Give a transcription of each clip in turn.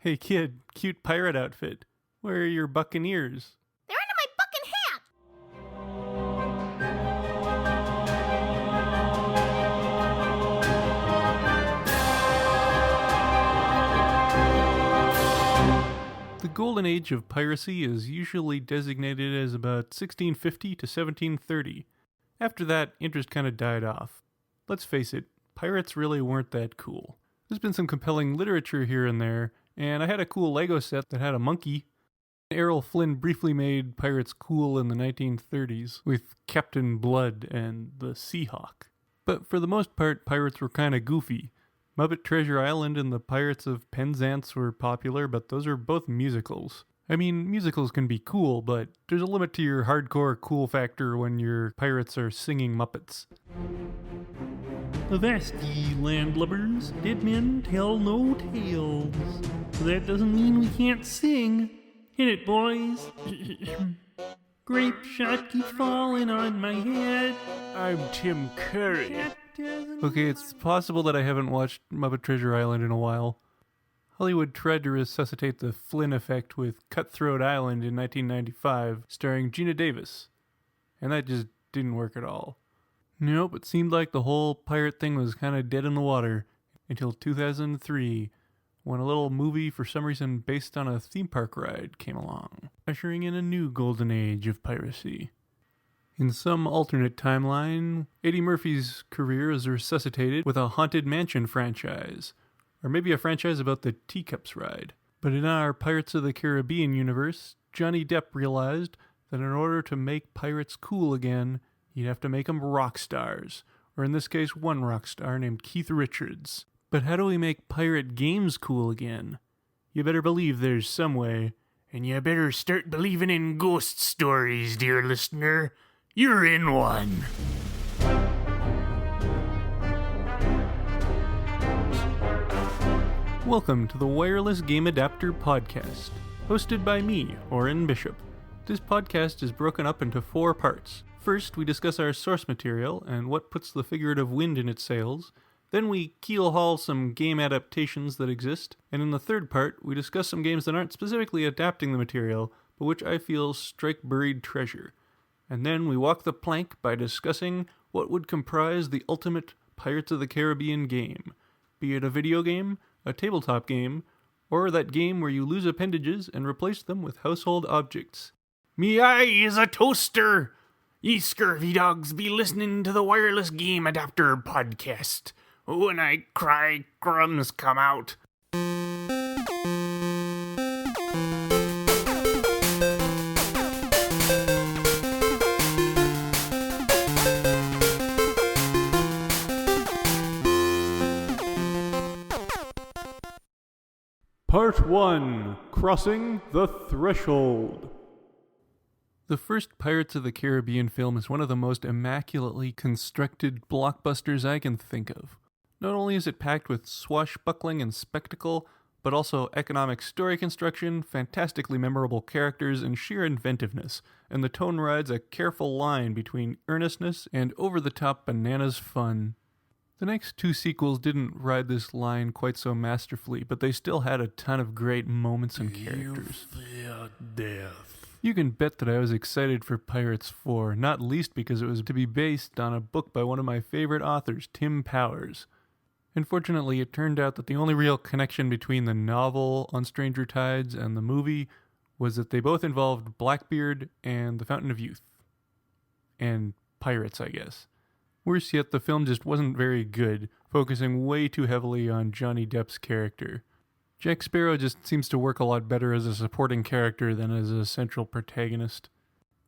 Hey kid, cute pirate outfit. Where are your buccaneers? They're under my bucking hat! The golden age of piracy is usually designated as about 1650 to 1730. After that, interest kind of died off. Let's face it, pirates really weren't that cool. There's been some compelling literature here and there, and I had a cool Lego set that had a monkey. Errol Flynn briefly made pirates cool in the 1930s with Captain Blood and the Seahawk. But for the most part, pirates were kind of goofy. Muppet Treasure Island and the Pirates of Penzance were popular, but those are both musicals. I mean, musicals can be cool, but there's a limit to your hardcore cool factor when your pirates are singing Muppets. Avast ye, landlubbers, dead men tell no tales. That doesn't mean we can't sing. Hit it, boys. Grape shot keeps falling on my head. I'm Tim Curry. Okay, it's possible that I haven't watched Muppet Treasure Island in a while. Hollywood tried to resuscitate the Flynn effect with Cutthroat Island in 1995, starring Gina Davis. And that just didn't work at all. Nope, it seemed like the whole pirate thing was kind of dead in the water until 2003, when a little movie for some reason based on a theme park ride came along, ushering in a new golden age of piracy. In some alternate timeline, Eddie Murphy's career is resuscitated with a Haunted Mansion franchise, or maybe a franchise about the Teacups ride. But in our Pirates of the Caribbean universe, Johnny Depp realized that in order to make pirates cool again, you'd have to make them rock stars, or in this case, one rock star named Keith Richards. But how do we make pirate games cool again? You better believe there's some way. And you better start believing in ghost stories, dear listener. You're in one. Welcome to the Wireless Game Adapter Podcast, hosted by me, Orin Bishop. This podcast is broken up into 4 parts. First, we discuss our source material and what puts the figurative wind in its sails. Then we keel-haul some game adaptations that exist. And in the third part, we discuss some games that aren't specifically adapting the material, but which I feel strike buried treasure. And then we walk the plank by discussing what would comprise the ultimate Pirates of the Caribbean game, be it a video game, a tabletop game, or that game where you lose appendages and replace them with household objects. Me eye is a toaster. Ye scurvy dogs be listening to the Wireless Game Adapter Podcast. When I cry, crumbs come out. Part 1. Crossing the Threshold. The first Pirates of the Caribbean film is one of the most immaculately constructed blockbusters I can think of. Not only is it packed with swashbuckling and spectacle, but also economic story construction, fantastically memorable characters, and sheer inventiveness, and the tone rides a careful line between earnestness and over-the-top bananas fun. The next 2 sequels didn't ride this line quite so masterfully, but they still had a ton of great moments and characters. You fear death. You can bet that I was excited for Pirates 4, not least because it was to be based on a book by one of my favorite authors, Tim Powers. Unfortunately, it turned out that the only real connection between the novel On Stranger Tides and the movie was that they both involved Blackbeard and the Fountain of Youth. And pirates, I guess. Worse yet, the film just wasn't very good, focusing way too heavily on Johnny Depp's character. Jack Sparrow just seems to work a lot better as a supporting character than as a central protagonist.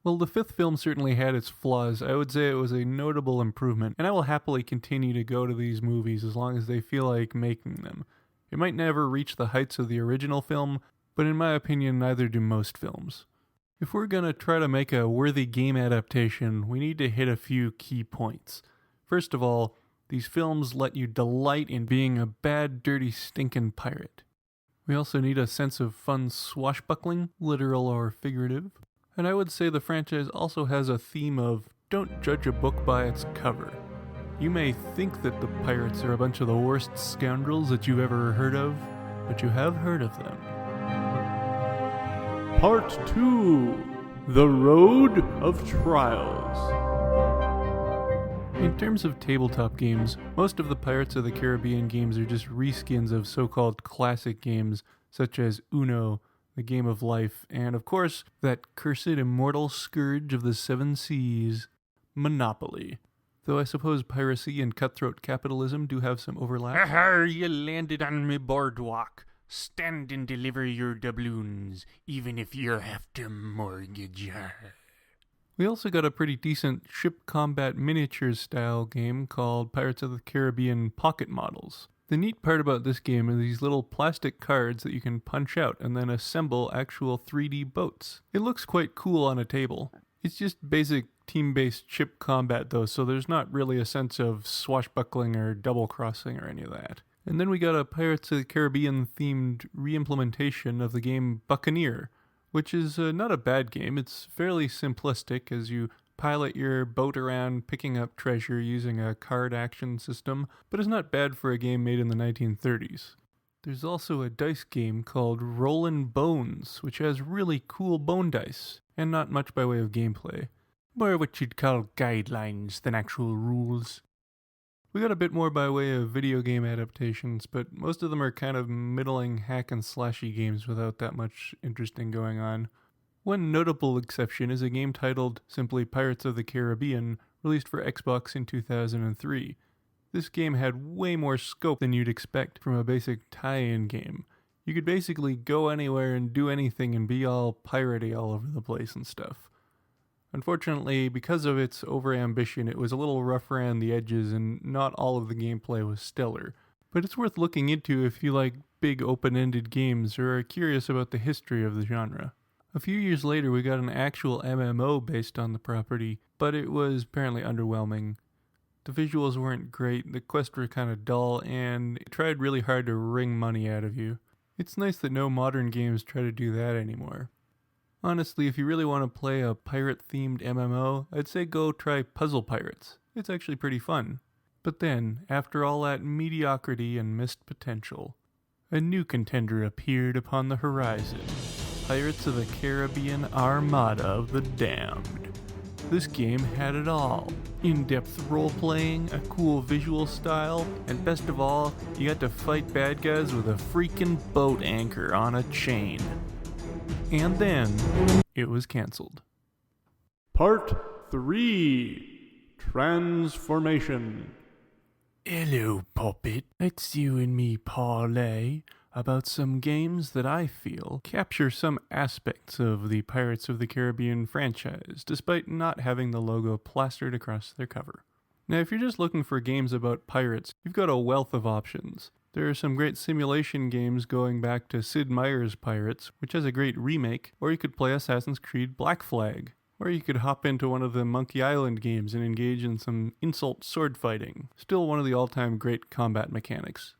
While the 5th film certainly had its flaws, I would say it was a notable improvement, and I will happily continue to go to these movies as long as they feel like making them. It might never reach the heights of the original film, but in my opinion, neither do most films. If we're gonna try to make a worthy game adaptation, we need to hit a few key points. First of all, these films let you delight in being a bad, dirty, stinking pirate. We also need a sense of fun swashbuckling, literal or figurative. And I would say the franchise also has a theme of don't judge a book by its cover. You may think that the pirates are a bunch of the worst scoundrels that you've ever heard of, but you have heard of them. Part 2: The Road of Trials. In terms of tabletop games, most of the Pirates of the Caribbean games are just reskins of so-called classic games such as Uno, the Game of Life, and of course, that cursed immortal scourge of the seven seas, Monopoly. Though I suppose piracy and cutthroat capitalism do have some overlap. Aha, you landed on me boardwalk. Stand and deliver your doubloons, even if you have to mortgage her. We also got a pretty decent ship combat miniatures style game called Pirates of the Caribbean Pocket Models. The neat part about this game are these little plastic cards that you can punch out and then assemble actual 3D boats. It looks quite cool on a table. It's just basic team-based ship combat though, so there's not really a sense of swashbuckling or double-crossing or any of that. And then we got a Pirates of the Caribbean themed re-implementation of the game Buccaneer, which is not a bad game. It's fairly simplistic as you pilot your boat around picking up treasure using a card action system, but it's not bad for a game made in the 1930s. There's also a dice game called Rollin' Bones, which has really cool bone dice, and not much by way of gameplay. More what you'd call guidelines than actual rules. We got a bit more by way of video game adaptations, but most of them are kind of middling hack and slashy games without that much interesting going on. One notable exception is a game titled simply Pirates of the Caribbean, released for Xbox in 2003. This game had way more scope than you'd expect from a basic tie-in game. You could basically go anywhere and do anything and be all piratey all over the place and stuff. Unfortunately, because of its overambition, it was a little rough around the edges and not all of the gameplay was stellar. But it's worth looking into if you like big open-ended games or are curious about the history of the genre. A few years later, we got an actual MMO based on the property, but it was apparently underwhelming. The visuals weren't great, the quests were kind of dull, and it tried really hard to wring money out of you. It's nice that no modern games try to do that anymore. Honestly, if you really want to play a pirate-themed MMO, I'd say go try Puzzle Pirates. It's actually pretty fun. But then, after all that mediocrity and missed potential, a new contender appeared upon the horizon. Pirates of the Caribbean Armada of the Damned. This game had it all. In-depth role-playing, a cool visual style, and best of all, you got to fight bad guys with a freaking boat anchor on a chain. And then, it was cancelled. Part 3: Transformation. Hello, puppet. It's you and me parlay about some games that I feel capture some aspects of the Pirates of the Caribbean franchise, despite not having the logo plastered across their cover. Now, if you're just looking for games about pirates, you've got a wealth of options. There are some great simulation games going back to Sid Meier's Pirates, which has a great remake, or you could play Assassin's Creed Black Flag, or you could hop into one of the Monkey Island games and engage in some insult sword fighting, still one of the all-time great combat mechanics.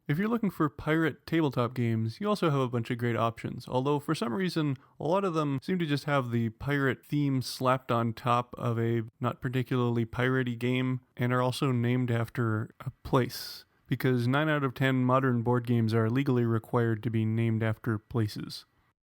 If you're looking for pirate tabletop games, you also have a bunch of great options, although for some reason, a lot of them seem to just have the pirate theme slapped on top of a not particularly piratey game, and are also named after a place. Because 9 out of 10 modern board games are legally required to be named after places.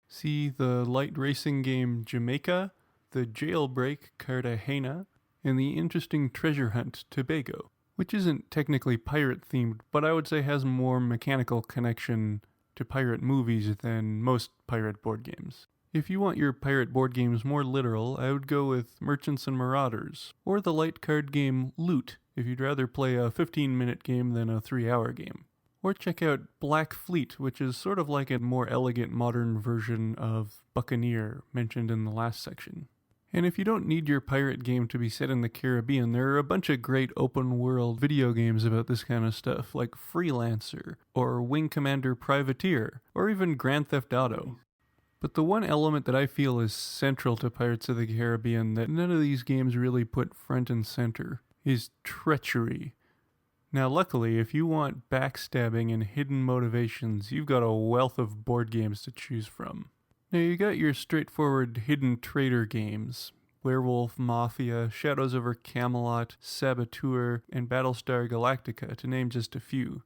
See the light racing game Jamaica, the jailbreak Cartagena, and the interesting treasure hunt Tobago, which isn't technically pirate-themed, but I would say has more mechanical connection to pirate movies than most pirate board games. If you want your pirate board games more literal, I would go with Merchants and Marauders, or the light card game Loot, if you'd rather play a 15-minute game than a 3-hour game. Or check out Black Fleet, which is sort of like a more elegant modern version of Buccaneer, mentioned in the last section. And if you don't need your pirate game to be set in the Caribbean, there are a bunch of great open-world video games about this kind of stuff, like Freelancer, or Wing Commander Privateer, or even Grand Theft Auto. But the one element that I feel is central to Pirates of the Caribbean that none of these games really put front and center is treachery. Now luckily, if you want backstabbing and hidden motivations, you've got a wealth of board games to choose from. Now you got your straightforward hidden traitor games, Werewolf Mafia, Shadows over Camelot, Saboteur, and Battlestar Galactica, to name just a few.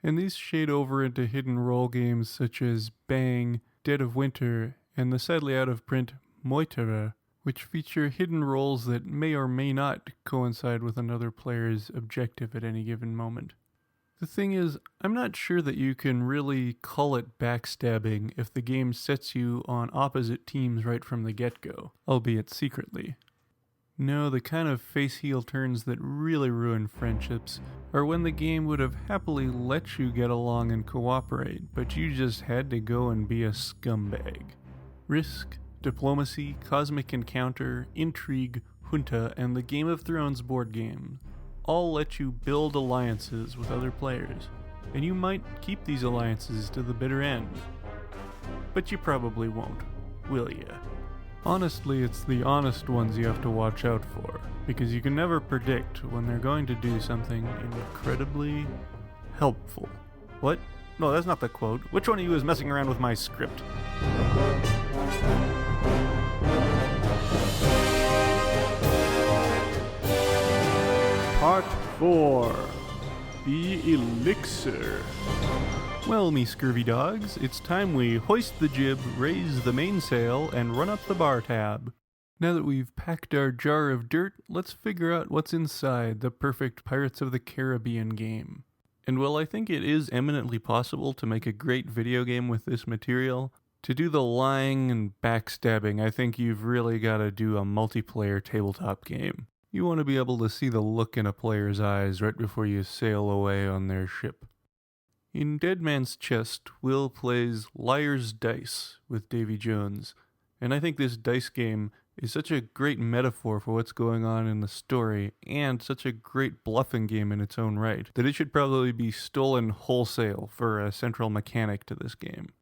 And these shade over into hidden role games such as Bang, Dead of Winter, and the sadly out-of-print Moitera, which feature hidden roles that may or may not coincide with another player's objective at any given moment. The thing is, I'm not sure that you can really call it backstabbing if the game sets you on opposite teams right from the get-go, albeit secretly. No, the kind of face-heel turns that really ruin friendships are when the game would have happily let you get along and cooperate, but you just had to go and be a scumbag. Risk, diplomacy, cosmic encounter, intrigue, junta, and the Game of Thrones board game all let you build alliances with other players, and you might keep these alliances to the bitter end. But you probably won't, will ya? Honestly, it's the honest ones you have to watch out for, because you can never predict when they're going to do something incredibly helpful. What? No, that's not the quote. Which one of you is messing around with my script? Part 4. The Elixir. Well, me scurvy dogs, it's time we hoist the jib, raise the mainsail, and run up the bar tab. Now that we've packed our jar of dirt, let's figure out what's inside the perfect Pirates of the Caribbean game. And while I think it is eminently possible to make a great video game with this material, to do the lying and backstabbing, I think you've really got to do a multiplayer tabletop game. You want to be able to see the look in a player's eyes right before you sail away on their ship. In Dead Man's Chest, Will plays Liar's Dice with Davy Jones, and I think this dice game is such a great metaphor for what's going on in the story, and such a great bluffing game in its own right, that it should probably be stolen wholesale for a central mechanic to this game.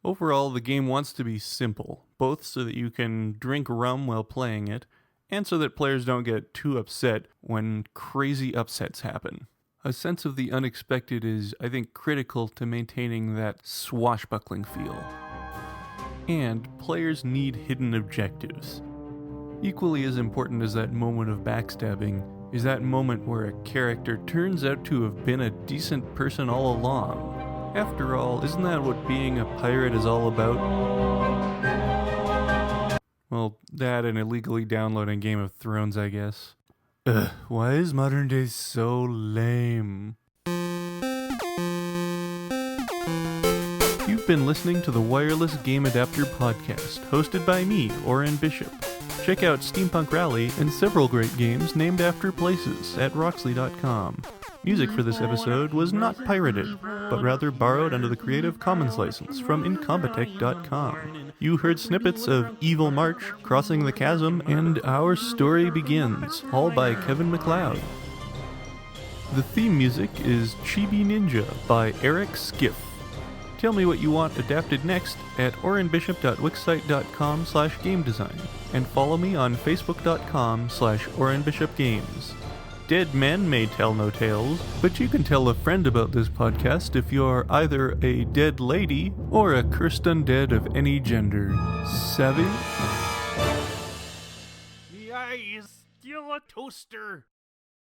Overall, the game wants to be simple, both so that you can drink rum while playing it, and so that players don't get too upset when crazy upsets happen. A sense of the unexpected is, I think, critical to maintaining that swashbuckling feel. And players need hidden objectives. Equally as important as that moment of backstabbing is that moment where a character turns out to have been a decent person all along. After all, isn't that what being a pirate is all about? Well, that and illegally downloading Game of Thrones, I guess. Ugh, why is modern day so lame? You've been listening to the Wireless Game Adapter Podcast, hosted by me, Orin Bishop. Check out Steampunk Rally and several great games named after places at Roxley.com. Music for this episode was not pirated, but rather borrowed under the Creative Commons license from Incompetech.com. You heard snippets of Evil March, Crossing the Chasm, and Our Story Begins, all by Kevin MacLeod. The theme music is Chibi Ninja by Eric Skiff. Tell me what you want adapted next at orinbishop.wixsite.com/game design, and follow me on facebook.com/orinbishopgames. Dead men may tell no tales, but you can tell a friend about this podcast if you're either a dead lady or a cursed undead of any gender. Savvy? Me eye is still a toaster.